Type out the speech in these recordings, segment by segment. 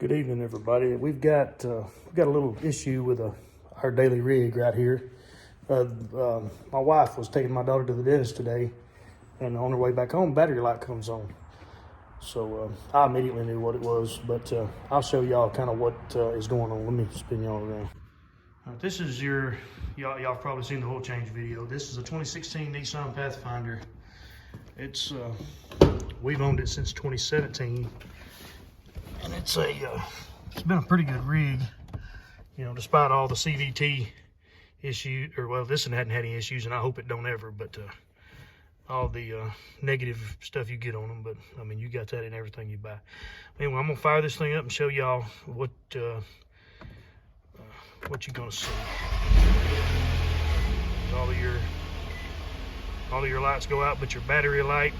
Good evening, everybody. We've got a little issue with our daily rig right here. My wife was taking my daughter to the dentist today, and on her way back home, battery light comes on. So I immediately knew what it was, but I'll show y'all kind of what is going on. Let me spin y'all around. This is y'all probably seen the oil change video. This is a 2016 Nissan Pathfinder. We've owned it since 2017. And it's been a pretty good rig, you know, despite all the CVT issues, or well, this one hadn't had any issues, and I hope it don't ever, but all the negative stuff you get on them, but I mean, you got that in everything you buy. Anyway, I'm gonna fire this thing up and show y'all what you're gonna see. All of your lights go out, but your battery light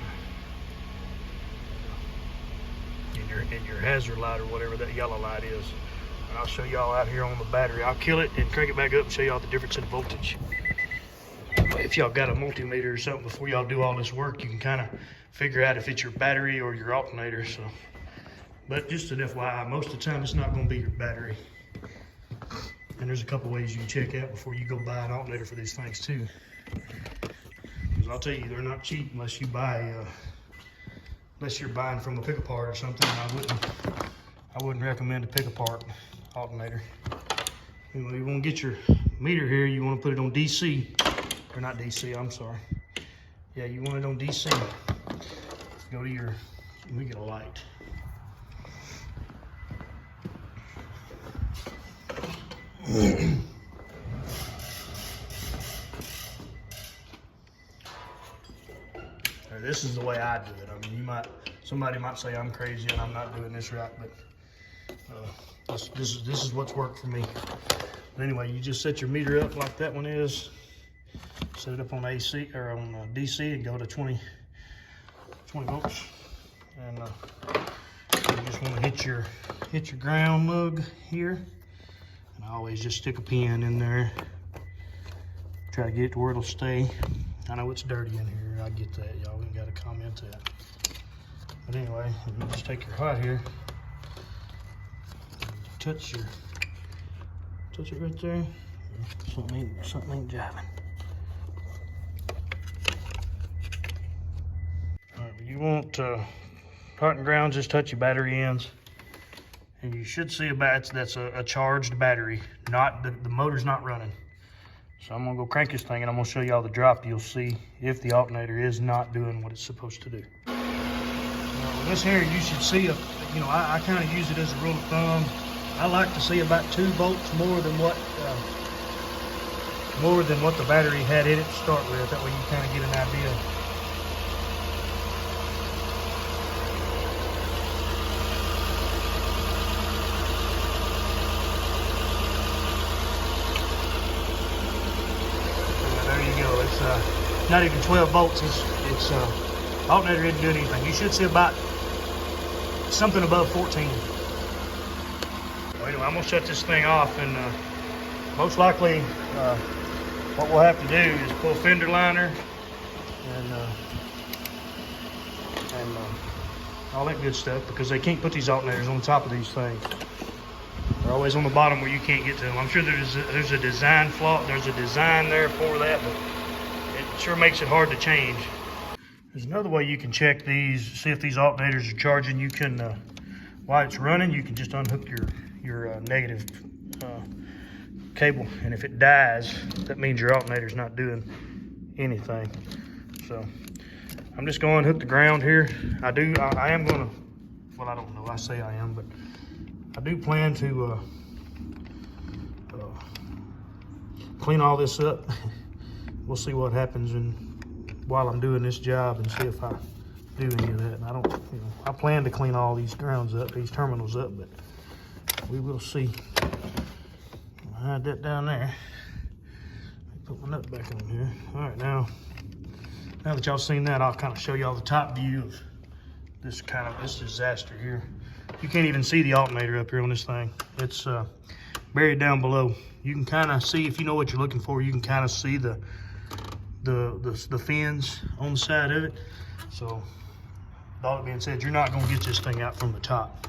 and your hazard light, or whatever that yellow light is. And I'll show y'all out here on the battery. I'll kill it and crank it back up and show y'all the difference in voltage. If y'all got a multimeter or something before y'all do all this work, you can kind of figure out if it's your battery or your alternator. So, but just an FYI, most of the time it's not going to be your battery. And there's a couple ways you can check out before you go buy an alternator for these things too. Because I'll tell you, they're not cheap unless you buy unless you're buying from a pick-apart or something. I wouldn't recommend a pick-apart alternator. Anyway, you want to get your meter here, you want to put it on DC, or not DC, I'm sorry. Yeah, you want it on DC. Go to your, let me get a light. This is the way I do it. I mean, somebody might say I'm crazy and I'm not doing this right, but this is what's worked for me. But anyway, you just set your meter up like that one is. Set it up on AC or on DC and go to 20 volts. And you just want to hit your ground lug here. And I always just stick a pin in there. Try to get it to where it'll stay. I know it's dirty in here. I get that. Y'all ain't got to comment that. But anyway, you just take your hot here, touch it right there. Something ain't jiving. All right, you want hot and ground, just touch your battery ends, and you should see that's a charged battery. Not the motor's not running. So I'm gonna go crank this thing and I'm gonna show y'all the drop. You'll see if the alternator is not doing what it's supposed to do. Now, this here, you should see, I kind of use it as a rule of thumb. I like to see about 2 volts more than what the battery had in it to start with. That way you kind of get an idea. It's not even 12 volts. It's alternator isn't doing anything. You should see about something above 14. Well, anyway, I'm gonna shut this thing off, and most likely what we'll have to do is pull fender liner and all that good stuff, because they can't put these alternators on top of these things. They're always on the bottom where you can't get to them. I'm sure there's a design flaw. There's a design there for that, but it sure makes it hard to change. There's another way you can check these, see if these alternators are charging. You can, while it's running, you can just unhook your negative cable, and if it dies, that means your alternator's not doing anything. So I'm just going to hook the ground here. I am going to, well, I don't know, I say I am, but I do plan to clean all this up. We'll see what happens while I'm doing this job, and see if I do any of that. And I plan to clean all these grounds up, these terminals up, but we will see. I'll hide that down there. Put my nut back on here. All right, now that y'all seen that, I'll kind of show y'all the top view of this disaster here. You can't even see the alternator up here on this thing. It's buried down below. You can kind of see, if you know what you're looking for, you can kind of see the fins on the side of it. So, with all that being said, you're not going to get this thing out from the top.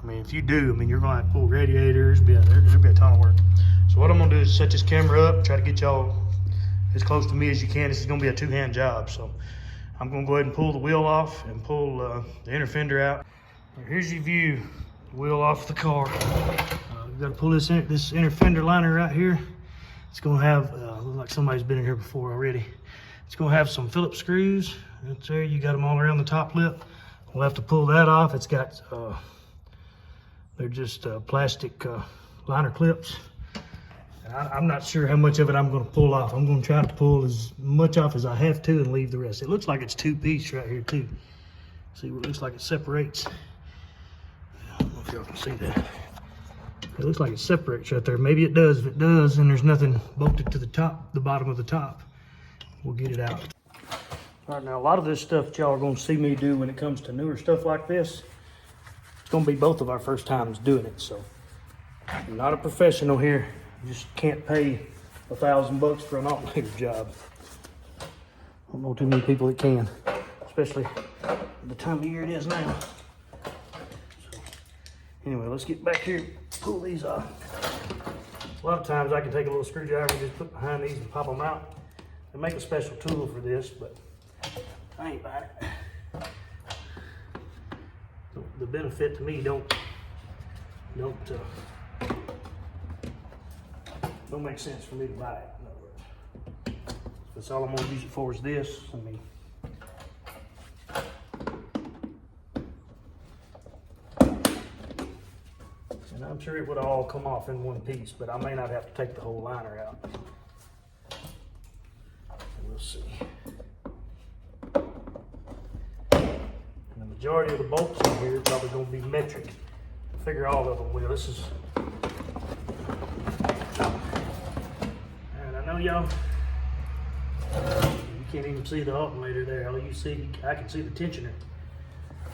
I mean, if you do, I mean, you're gonna have to pull radiators, there'll be a ton of work. So what I'm gonna do is set this camera up, try to get y'all as close to me as you can. This is gonna be a two-hand job. So I'm gonna go ahead and pull the wheel off and pull the inner fender out. Here's your view, wheel off the car. You gotta pull this inner fender liner right here. It's gonna have, looks like somebody's been in here before already. It's gonna have some Phillips screws. Right there, you got them all around the top lip. We'll have to pull that off. It's got, they're just plastic liner clips. And I'm not sure how much of it I'm gonna pull off. I'm gonna try to pull as much off as I have to and leave the rest. It looks like it's two-piece right here too. See what it looks like it separates. I don't know if y'all can see that. It looks like it separates right there. Maybe it does. If it does, and there's nothing bolted to the top, the bottom of the top, we'll get it out. All right, now a lot of this stuff that y'all are gonna see me do when it comes to newer stuff like this, it's gonna be both of our first times doing it. So I'm not a professional here. You just can't pay $1,000 for an alternator job. I don't know too many people that can, especially the time of year it is now. So anyway, let's get back here, pull these off. A lot of times I can take a little screwdriver and just put behind these and pop them out. They make a special tool for this, but I ain't buying it. The benefit to me don't make sense for me to buy it. In other words, that's all I'm gonna use it for is this. I mean, and I'm sure it would all come off in one piece, but I may not have to take the whole liner out. We'll see. And the majority of the bolts in here are probably going to be metric. I figure all of them will. This is, and I know y'all, you can't even see the alternator there. All you see, I can see the tensioner.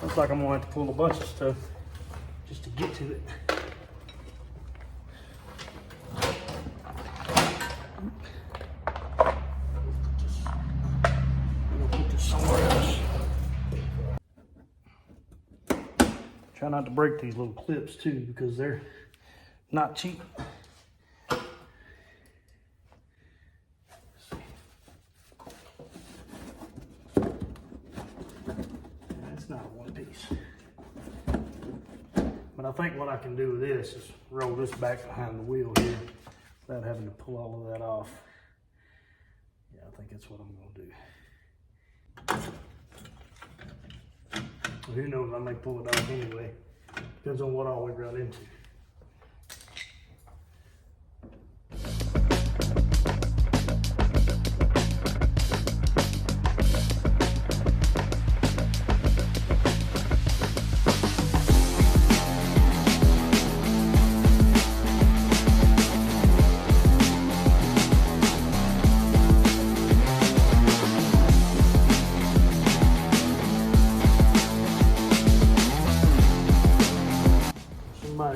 Looks like I'm going to have to pull a bunch of stuff just to get to it. Try not to break these little clips too, because they're not cheap. That's not one piece. But I think what I can do with this is roll this back behind the wheel here without having to pull all of that off. Yeah, I think that's what I'm gonna do. Who knows, I may pull it off anyway. Depends on what all we run into.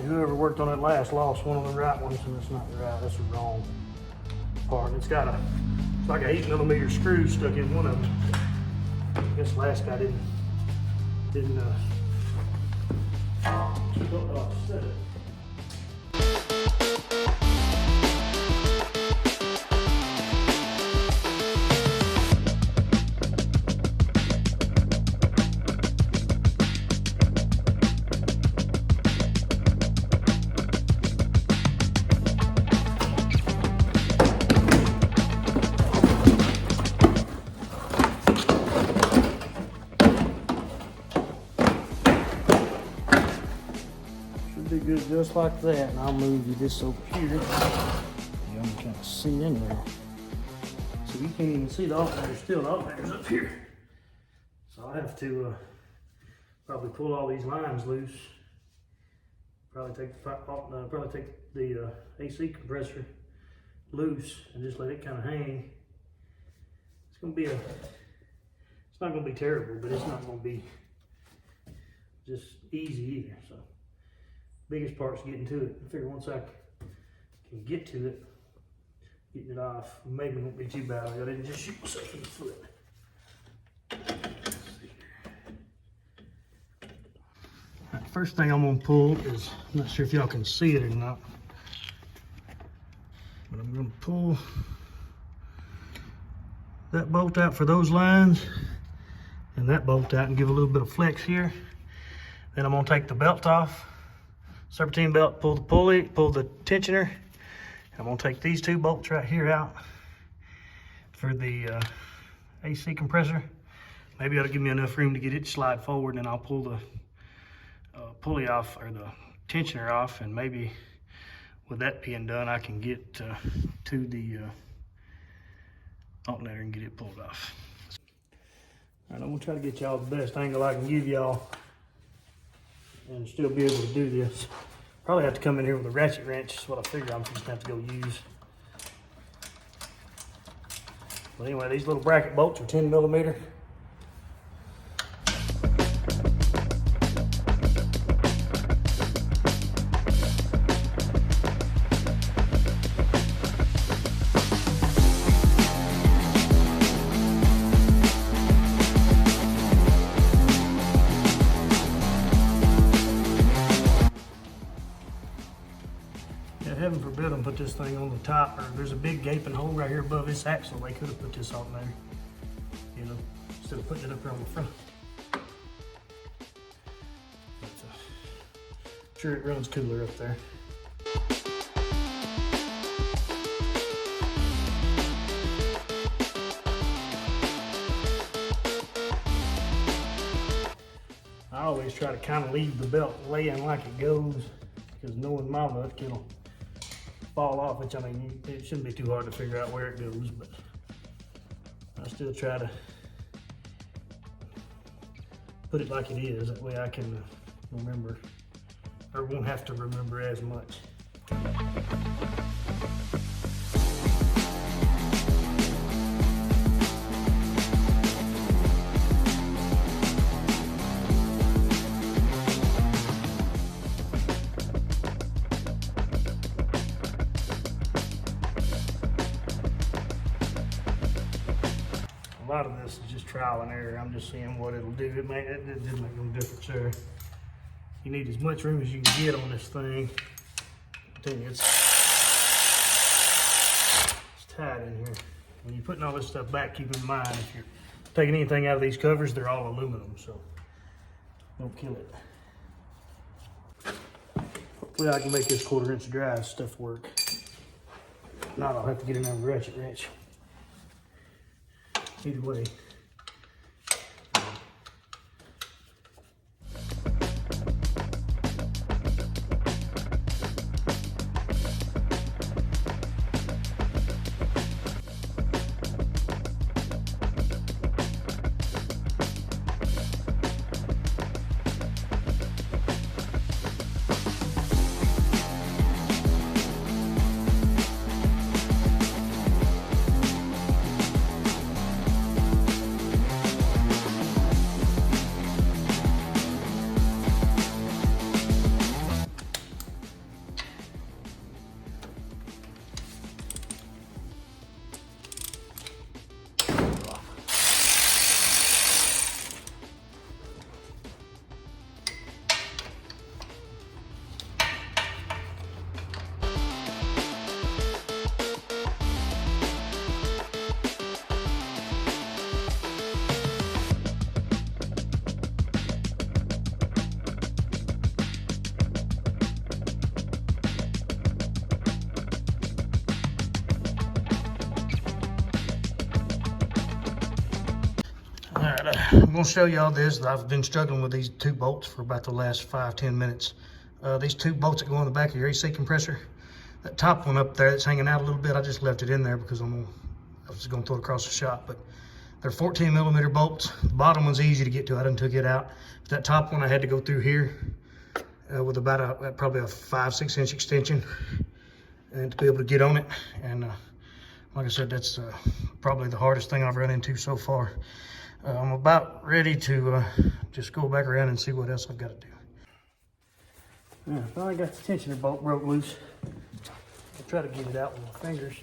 Whoever worked on it last lost one of the right ones, and it's not right. That's the wrong part. It's got it's like an 8mm screw stuck in one of them. I guess the last guy didn't set it. Be good just like that, and I'll move you this over here. You can kind of see in there. So you can't even see the alternator, still the alternator's up here. So I have to probably pull all these lines loose. Probably take the AC compressor loose and just let it kind of hang. It's not gonna be terrible, but it's not gonna be just easy either. So biggest part's getting to it. I figure once I can get to it, getting it off, maybe it won't be too bad. I didn't just shoot myself in the foot. First thing I'm gonna pull is, I'm not sure if y'all can see it or not, but I'm gonna pull that bolt out for those lines and that bolt out and give a little bit of flex here. Then I'm gonna take the belt off, serpentine belt, pull the pulley, pull the tensioner. I'm gonna take these two bolts right here out for the AC compressor. Maybe that'll give me enough room to get it to slide forward, and I'll pull the pulley off, or the tensioner off, and maybe with that being done, I can get to the alternator and get it pulled off. All right, I'm gonna try to get y'all the best angle I can give y'all and still be able to do this. Probably have to come in here with a ratchet wrench. That's what I figure I'm just gonna have to go use. But anyway, these little bracket bolts are 10mm. Heaven forbid them put this thing on the top, or there's a big gaping hole right here above this axle. They could have put this alternator, you know, instead of putting it up here on the front. But, sure, it runs cooler up there. I always try to kind of leave the belt laying like it goes, because knowing my luck, it'll fall off, which I mean, it shouldn't be too hard to figure out where it goes, but I still try to put it like it is. That way I can remember, or won't have to remember as much. A lot of this is just trial and error. I'm just seeing what it'll do. It didn't make no difference there. You need as much room as you can get on this thing. I'm telling you, it's tight in here. When you're putting all this stuff back, keep in mind, if you're taking anything out of these covers, they're all aluminum, so don't kill it. Hopefully I can make this 1/4 inch drive stuff work. If not, I'll have to get another ratchet wrench. Either way. I'm going to show y'all this. I've been struggling with these two bolts for about the last 5-10 minutes. These two bolts that go on the back of your AC compressor, that top one up there that's hanging out a little bit, I just left it in there because I was going to throw it across the shop, but they're 14mm bolts. The bottom one's easy to get to. I done took it out. But that top one I had to go through here with about probably a 5-6 inch extension and to be able to get on it. And like I said, that's probably the hardest thing I've run into so far. I'm about ready to just go back around and see what else I've got to do. Yeah, I finally got the tensioner bolt broke loose. I'll try to get it out with my fingers.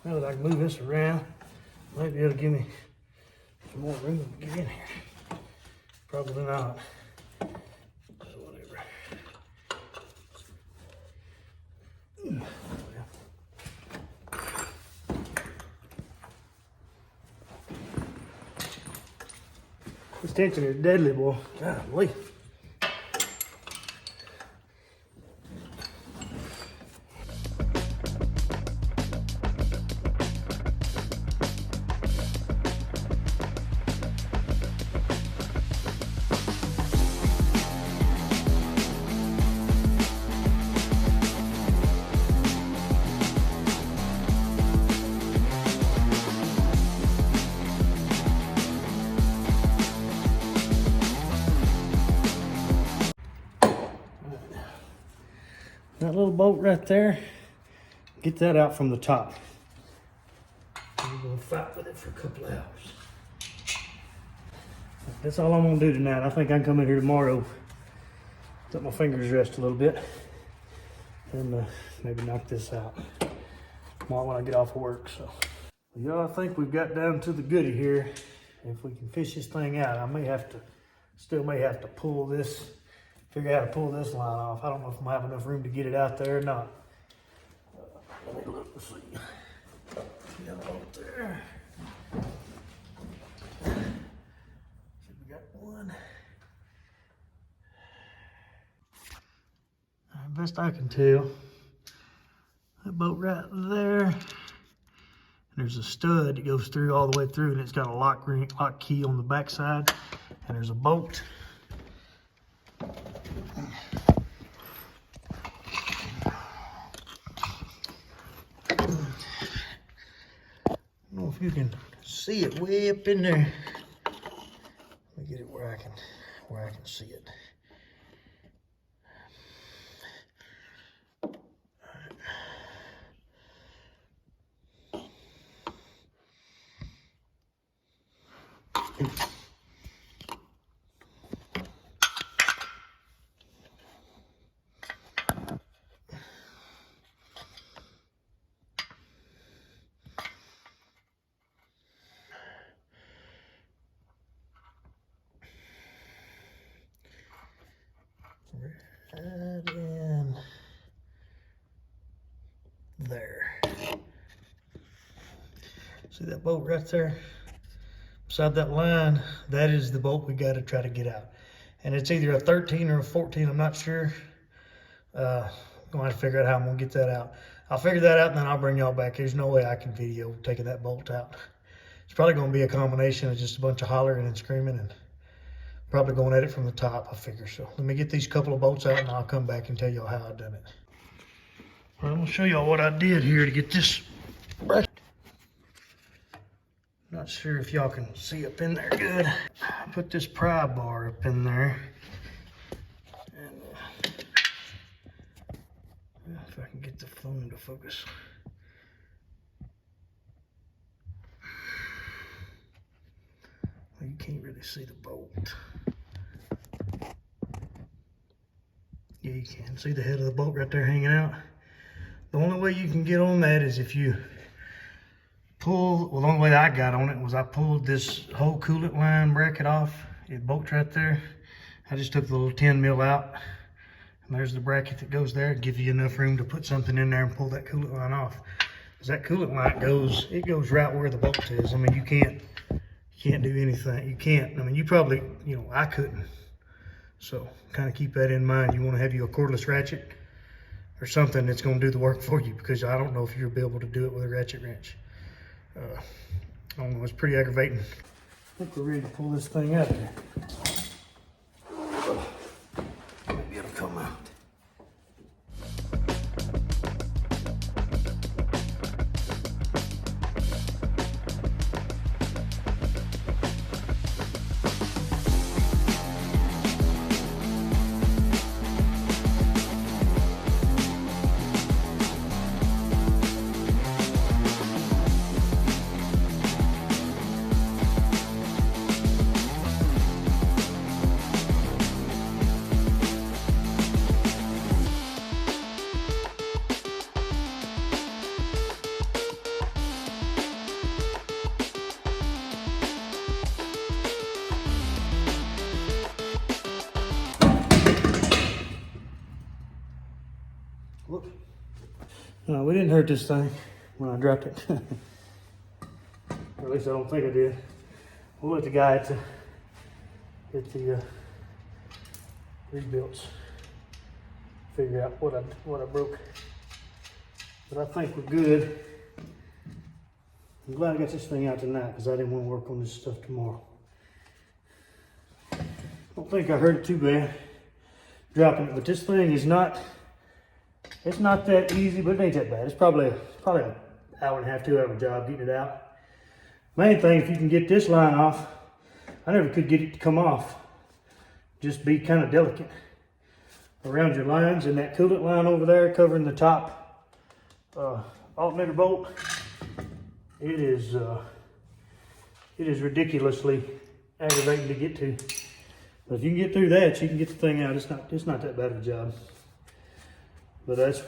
Now that I can move this around, maybe it'll give me some more room to get in here. Probably not. So whatever. tension is deadly, boy. Golly. That little bolt right there, get that out from the top. I'm gonna fight with it for a couple of hours. That's all I'm gonna do tonight. I think I can come in here tomorrow, let my fingers rest a little bit, and maybe knock this out tomorrow when I get off of work. So, y'all, I think we've got down to the goodie here. If we can fish this thing out, I still may have to pull this. Figure out how to pull this line off. I don't know if I'm gonna have enough room to get it out there or not. Let me look and see. Got it out there. See, we got one. Best I can tell, that bolt right there. And there's a stud that goes through all the way through, and it's got a lock key on the back side. And there's a bolt. I don't know if you can see it way up in there. Let me get it where I can see it. Right in there. See that bolt right there? Beside that line, that is the bolt we got to try to get out. And it's either a 13 or a 14, I'm not sure. I'm gonna have to figure out how I'm gonna get that out. I'll figure that out and then I'll bring y'all back. There's no way I can video taking that bolt out. It's probably gonna be a combination of just a bunch of hollering and screaming and probably going at it from the top, I figure. So let me get these couple of bolts out and I'll come back and tell y'all how I done it. Well, I'm gonna show y'all what I did here to get this bracket. Not sure if y'all can see up in there good. I put this pry bar up in there. And if I can get the phone to focus. Well, you can't really see the bolt. Yeah, you can see the head of the bolt right there hanging out. The only way you can get on that is if you pull, well, the only way I got on it was I pulled this whole coolant line bracket off. It bolts right there. I just took the little 10 mil out. And there's the bracket that goes there. It gives you enough room to put something in there and pull that coolant line off. Because that coolant line goes right where the bolt is. I mean, you can't do anything. You can't, I mean, you probably, I couldn't. So kind of keep that in mind. You want to have you a cordless ratchet or something that's going to do the work for you, because I don't know if you'll be able to do it with a ratchet wrench. I don't know, it's pretty aggravating. I think we're ready to pull this thing out of here. Maybe it'll come out. No, we didn't hurt this thing when I dropped it. Or at least I don't think I did. We'll let the guy get the rebuilds, figure out what I broke. But I think we're good. I'm glad I got this thing out tonight because I didn't want to work on this stuff tomorrow. Don't think I hurt it too bad dropping it, but this thing is not, it's not that easy, but it ain't that bad. It's probably an hour and a half, 2 hour job getting it out. Main thing, if you can get this line off, I never could get it to come off. Just be kind of delicate around your lines, and that coolant line over there covering the top alternator bolt. It is ridiculously aggravating to get to. But if you can get through that, you can get the thing out. It's not that bad of a job. But that's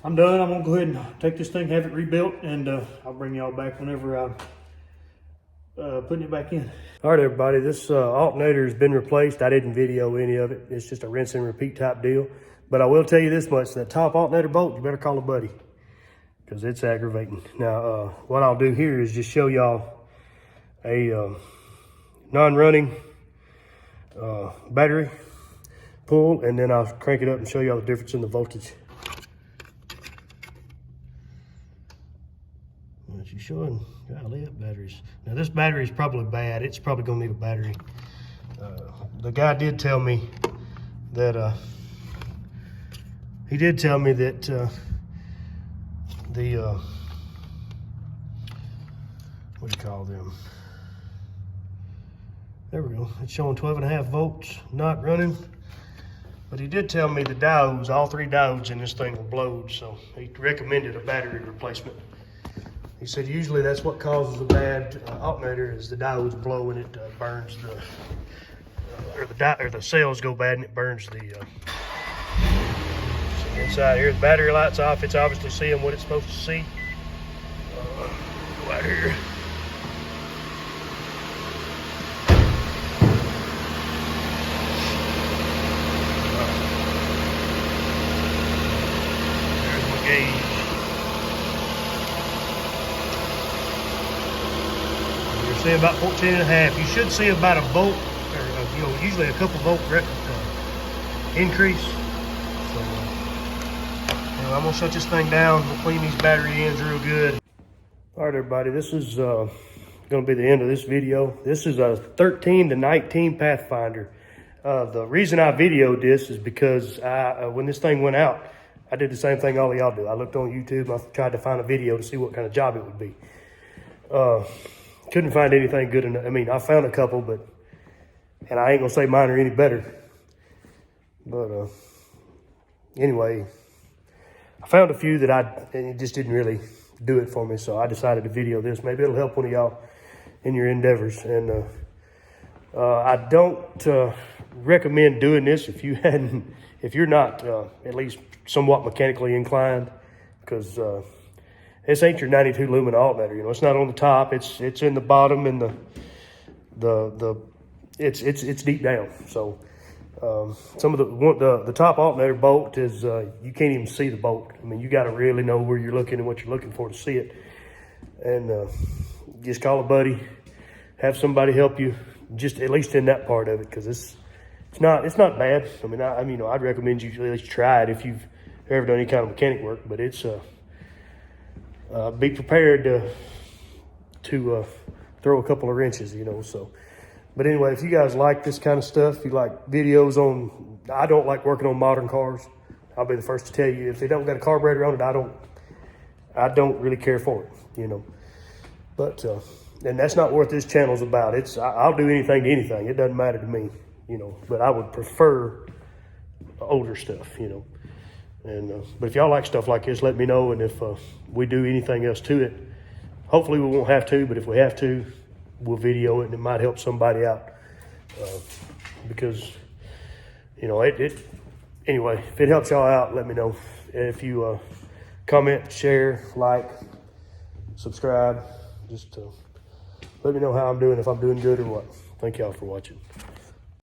I'm done. I'm gonna go ahead and take this thing, have it rebuilt, and I'll bring y'all back whenever I'm putting it back in. All right, everybody, this alternator has been replaced. I didn't video any of it. It's just a rinse and repeat type deal. But I will tell you this much, that top alternator bolt, you better call a buddy, because it's aggravating. Now, what I'll do here is just show y'all a non-running battery pull, and then I'll crank it up and show y'all the difference in the voltage. What you showing? Golly, that batteries. Now this battery is probably bad. It's probably gonna need a battery. The guy did tell me that the what do you call them? There we go. It's showing 12.5 volts, not running. But he did tell me the diodes, all 3 diodes in this thing were blowed, so he recommended a battery replacement. He said usually that's what causes a bad alternator, is the diodes blow and it burns the cells go bad and it burns the so inside here. The battery light's off. It's obviously seeing what it's supposed to see. Go out here. There's my gauge. You're seeing about 14.5. You should see about a volt, or usually a couple volt increase. So anyway, I'm gonna shut this thing down. We'll clean these battery ends real good. All right, everybody, this is gonna be the end of this video. This is a 13 to 19 Pathfinder. The reason I videoed this is because when this thing went out, I did the same thing all of y'all do. I looked on YouTube. I tried to find a video to see what kind of job it would be. Couldn't find anything good enough. I mean, I found a couple, and I ain't gonna say mine are any better. But anyway, I found a few that and it just didn't really do it for me. So I decided to video this. Maybe it'll help one of y'all in your endeavors. And I don't recommend doing this if you're not at least somewhat mechanically inclined, because this ain't your 92 lumen alternator. It's not on the top. It's in the bottom, and it's deep down. So some of the top alternator bolt is you can't even see the bolt. I mean, you got to really know where you're looking and what you're looking for to see it. And just call a buddy, have somebody help you, just at least in that part of it, because it's not bad. I mean, I'd recommend you at least try it if you've ever done any kind of mechanic work. But it's be prepared to throw a couple of wrenches, so. But anyway, if you guys like this kind of stuff, you like videos on, I don't like working on modern cars. I'll be the first to tell you, if they don't got a carburetor on it, I don't really care for it, But, and that's not what this channel's about. I'll do anything to anything. It doesn't matter to me, but I would prefer older stuff, And, but if y'all like stuff like this, let me know. And if we do anything else to it, hopefully we won't have to, but if we have to, we'll video it, and it might help somebody out. Because, anyway, if it helps y'all out, let me know. If you comment, share, like, subscribe, just let me know how I'm doing, if I'm doing good or what. Thank y'all for watching.